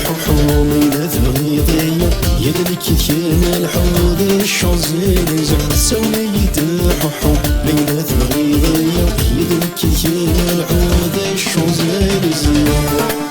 ححوم إلى الغيضية يدلك كان الحوض الشانزليزيه سوليت ححوم إلى الغيضية يدلك كان الحوض الشانزليزيه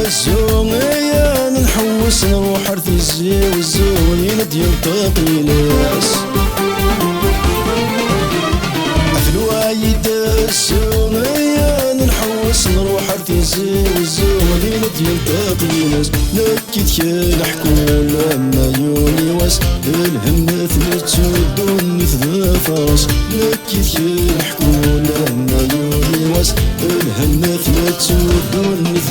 الزومية نحوس نروح رث الزي والزوين ديال طاقيلاس في الوايد الزومية نحوس نروح رث الزي والزوين ديال طاقيلاس نكيت كان حكون لما يوني واس الهم ثبتو ذا فرس نكيت كان حكون لما يوني واس الهم ثبتو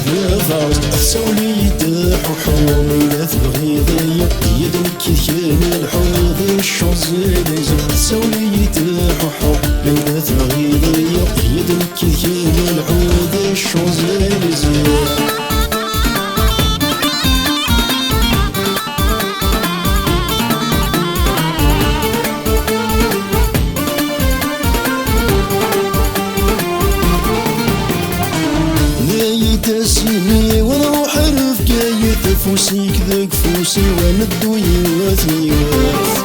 ذا فرس سوليت ححوم إلى الغيضية يدلك كان الحوض الشانزليزيه سوليت ححوم إلى الغيضية يدلك كان الحوض الشانزليزيه تسيني ونروح رفقاية تفوسي كذاك فوسي وندو يواثني واث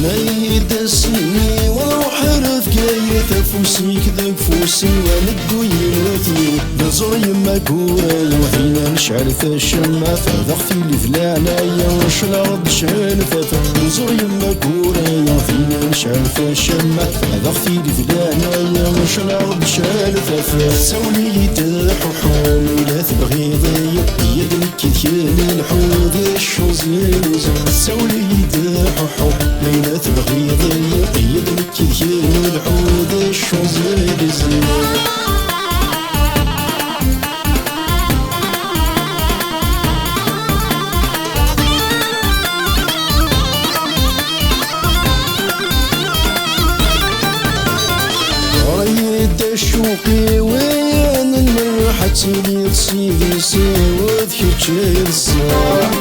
ناي تسيني ونروح رفقاية تفوسي كذاك فوسي وندو يواثني نزور يما كورايا وحينا نشعل الشمعة فضغتي لي في العناية ونشرب شعل فتا نزور يما كورايا وحينا نشعل الشمعة فضغتي لي في العناية ونشرب شعل فتا سوليت ححوم إلى الغيضية يدلك كان الحوض الشانزليزيه سوليت ححوم إلى الغيضية يدلك كان الحوض الشانزليزيه شوقي وين المرحة تيلي تصيدي سيوات كتشير الصاح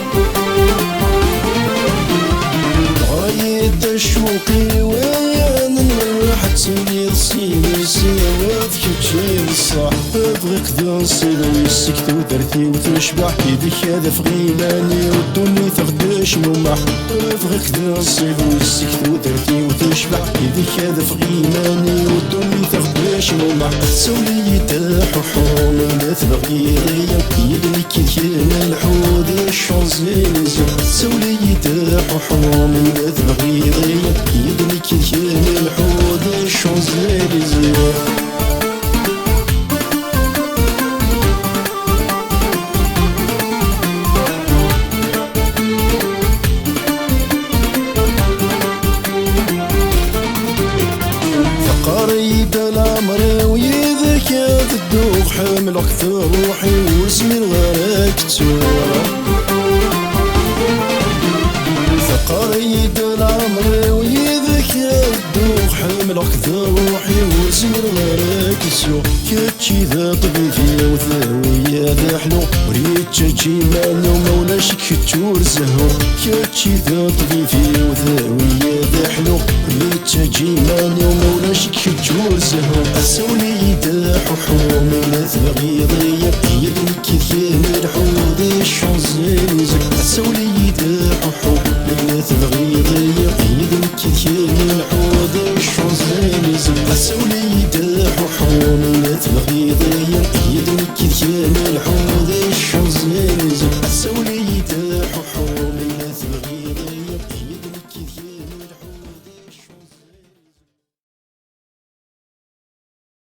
غايد شوقي وين المرحة تيلي تصيدي سيوات كتشير الصاح بغيك ذا نصيد ويسكت ودرتي وتشبح يدك هذا في غيلاني ودوني تغداش ممح بغيك ذا نصيد ويسكت ودرتي وتشبح يدك هذا في غيلاني ودوني تغداش ممح سوليت ححوم إلى الغيضية يدلك كان الحوض الشانزليزيه سوليت ححوم إلى الغيضية يدلك كان الحوض الشانزليزيه قريد الأمر ويذكى الدوغ حامل أكثر روحي واسمي الغراك تسوى فقريد الأمر ويذكى الدوغ حامل أكثر روحي واسمي الغراك تسوى كاتشي ذا طبيفية وثاوية ذا حلو وريد تجي مالو مولاش كتور زهو كاتشي ذا طبيفية وثاوية ذا حلو وريد تجي مالو مولاش كتور زهو سوليت ححوم إلى الغيضية يدلك كان الحوض الشانزليزيه سوليت ححوم إلى الغيضية يدلك كان الحوض الشانزليزيه سوليت ححوم إلى الغيضية يدلك كان الحوض الشانزليزيه